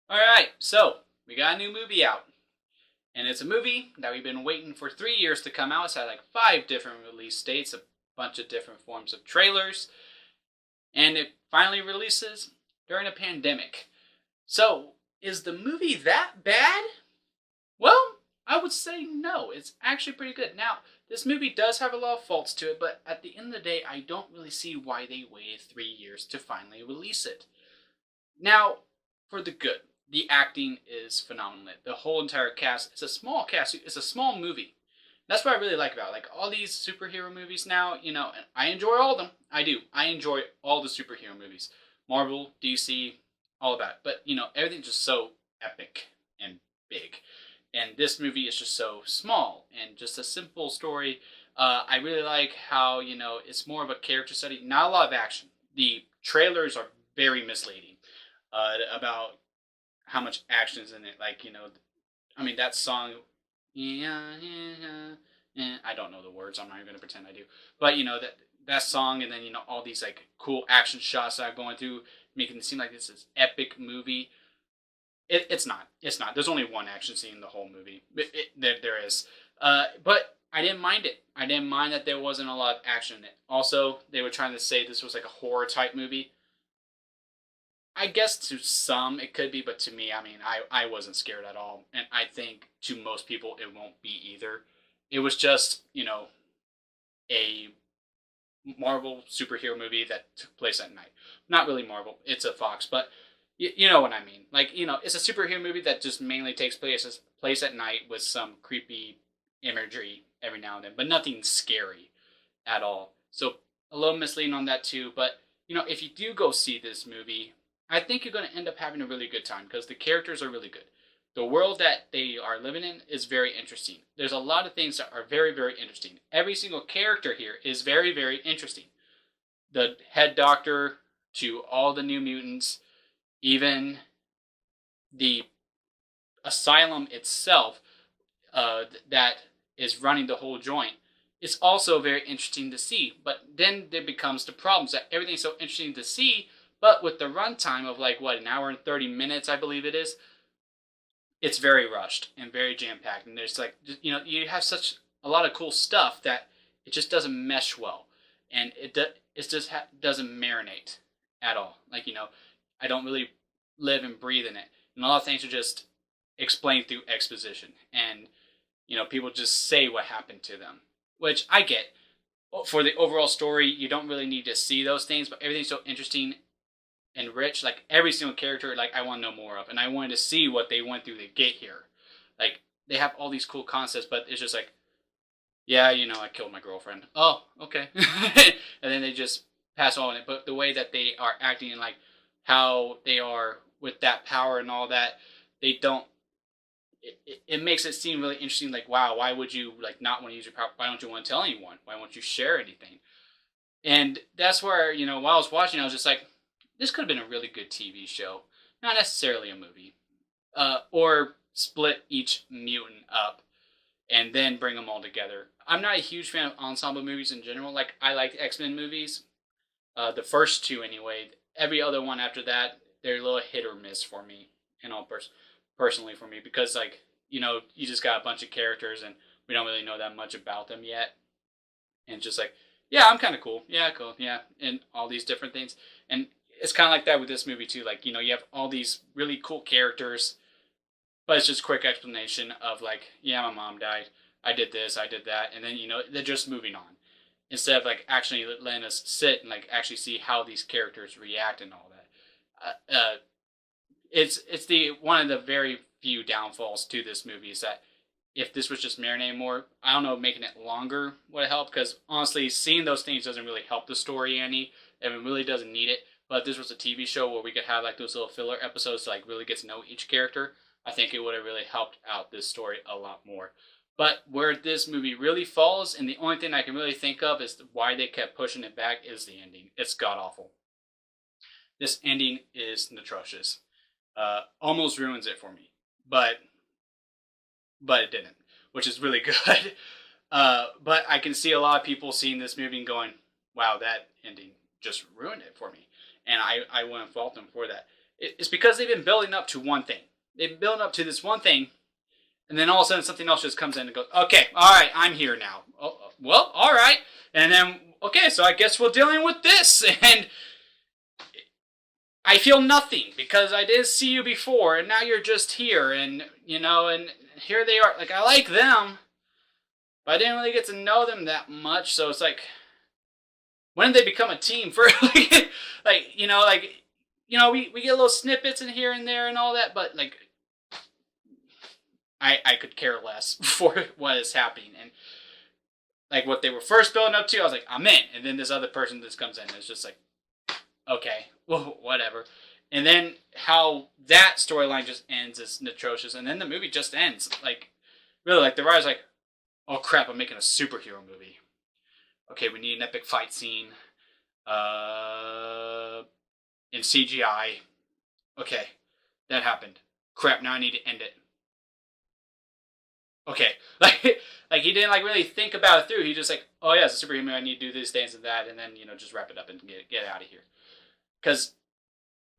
Alright, so we got a new movie out. And it's a movie that we've been waiting for 3 years to come out. It's had like 5 different release dates, a bunch of different forms of trailers, and it finally releases during a pandemic. So, is the movie that bad? Well, I would say no. It's actually pretty good. Now, this movie does have a lot of faults to it, but at the end of the day, I don't really see why they waited 3 years to finally release it. Now, for the good, the acting is phenomenal. The whole entire cast, it's a small cast, it's a small movie. That's what I really like about it. Like all these superhero movies now, and I enjoy all of them. I do. I enjoy all the superhero movies. Marvel, DC, all of that. But, everything's just so epic and big. And this movie is just so small and just a simple story. I really like how, it's more of a character study, not a lot of action. The trailers are very misleading about how much action is in it. Like, that song, yeah, yeah, yeah. I don't know the words. I'm not even gonna pretend I do. But that song, and then all these like cool action shots that are going through, making it seem like this is epic movie. It's not. It's not. There's only one action scene in the whole movie. There is. But I didn't mind it. I didn't mind that there wasn't a lot of action in it. Also, they were trying to say this was like a horror type movie. I guess to some it could be, but to me, I wasn't scared at all, and I think to most people it won't be either. It was just a Marvel superhero movie that took place at night. Not really Marvel; it's a Fox, but you know what I mean. Like it's a superhero movie that just mainly takes place at night with some creepy imagery every now and then, but nothing scary at all. So a little misleading on that too. But if you do go see this movie, I think you're going to end up having a really good time because the characters are really good. The world that they are living in is very interesting. There's a lot of things that are very, very interesting. Every single character here is very, very interesting. The head doctor to all the new mutants, even the asylum itself that is running the whole joint. It's also very interesting to see. But then there becomes the problems that everything's so interesting to see, but with the runtime of like what, an hour and 30 minutes, I believe it is, it's very rushed and very jam packed. And there's like you have such a lot of cool stuff that it just doesn't mesh well, and it just doesn't marinate at all. Like I don't really live and breathe in it, and a lot of things are just explained through exposition, and people just say what happened to them, which I get. For the overall story, you don't really need to see those things, but everything's so interesting and rich. Like every single character, like I want to know more of, and I wanted to see what they went through to get here. Like they have all these cool concepts, but it's just like, yeah, I killed my girlfriend. Oh, okay, and then they just pass on it. But the way that they are acting and like how they are with that power and all that, they don't. It makes it seem really interesting. Like, wow, why would you like not want to use your power? Why don't you want to tell anyone? Why won't you share anything? And that's where while I was watching, I was just like, this could have been a really good TV show, not necessarily a movie, or split each mutant up and then bring them all together. I'm not a huge fan of ensemble movies in general. Like I like X-Men movies, the first two anyway. Every other one after that, they're a little hit or miss for me, personally for me, because like you just got a bunch of characters and we don't really know that much about them yet, and just like, yeah, I'm kind of cool, yeah, cool, yeah, and all these different things. And it's kind of like that with this movie too. Like you have all these really cool characters, but it's just quick explanation of like, yeah, my mom died, I did this, I did that, and then they're just moving on instead of like actually letting us sit and like actually see how these characters react and all that. It's the one of the very few downfalls to this movie is that if this was just marinating more, I don't know, making it longer would help, because honestly, seeing those things doesn't really help the story any. It really doesn't need it. But if this was a TV show where we could have like those little filler episodes to like really get to know each character, I think it would have really helped out this story a lot more. But where this movie really falls, and the only thing I can really think of is why they kept pushing it back, is the ending. It's god awful. This ending is atrocious. Almost ruins it for me, but it didn't, which is really good. But I can see a lot of people seeing this movie and going, "Wow, that ending just ruined it for me," and I wouldn't fault them for that. It's because they've been building up to one thing. They've been building up to this one thing, and then all of a sudden something else just comes in and goes, okay, all right, I'm here now. Oh, well, all right. And then, okay, so I guess we're dealing with this. And I feel nothing because I didn't see you before, and now you're just here. And, and here they are. Like, I like them, but I didn't really get to know them that much. So it's like, when did they become a team? For we get little snippets in here and there and all that, but like, I could care less for what is happening. And like what they were first building up to, I was like, I'm in. And then this other person just comes in and it's just like, okay, well, whatever. And then how that storyline just ends is atrocious. And then the movie just ends. Like, really, like the writer's like, oh crap, I'm making a superhero movie. Okay, we need an epic fight scene in CGI. Okay, that happened. Crap, now I need to end it. Okay, like he didn't like really think about it through. He just like, oh yeah, it's a superhero. I need to do this, dance, and that, and then just wrap it up and get out of here. Because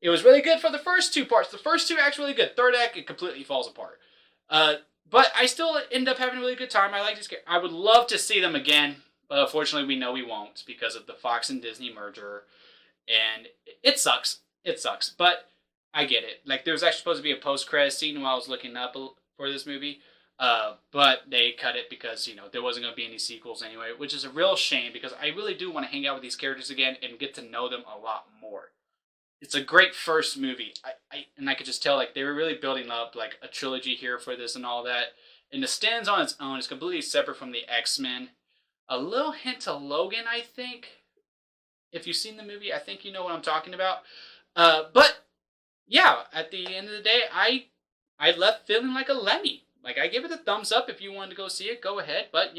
it was really good for the first two parts. The first two acts really good. Third act, it completely falls apart. But I still end up having a really good time. I like this. I would love to see them again, but unfortunately, we know we won't because of the Fox and Disney merger, and it sucks. It sucks, but I get it. Like there was actually supposed to be a post-credit scene while I was looking up for this movie. But they cut it because, there wasn't going to be any sequels anyway, which is a real shame because I really do want to hang out with these characters again and get to know them a lot more. It's a great first movie. I could just tell, like, they were really building up, like, a trilogy here for this and all that. And it stands on its own. It's completely separate from the X-Men. A little hint to Logan, I think. If you've seen the movie, I think you know what I'm talking about. But, yeah, at the end of the day, I left feeling like a Lemmy. Like, I give it a thumbs up. If you wanted to go see it, go ahead. But,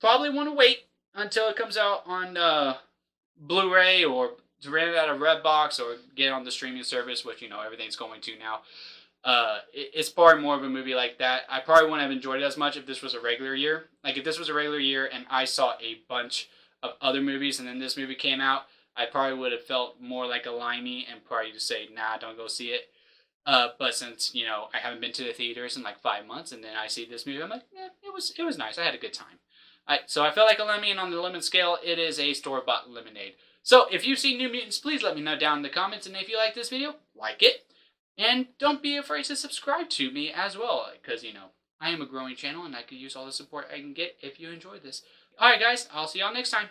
probably want to wait until it comes out on Blu-ray or to rent it out of Redbox or get it on the streaming service, which, everything's going to now. It's probably more of a movie like that. I probably wouldn't have enjoyed it as much if this was a regular year. Like, if this was a regular year and I saw a bunch of other movies and then this movie came out, I probably would have felt more like a Limey and probably just say, nah, don't go see it. But since, I haven't been to the theaters in like 5 months and then I see this movie, I'm like, it was nice. I had a good time. So I felt like a Lemmy, and on the lemon scale, it is a store-bought lemonade. So if you've seen New Mutants, please let me know down in the comments. And if you like this video, like it. And don't be afraid to subscribe to me as well. Because, I am a growing channel and I could use all the support I can get if you enjoyed this. Alright guys, I'll see y'all next time.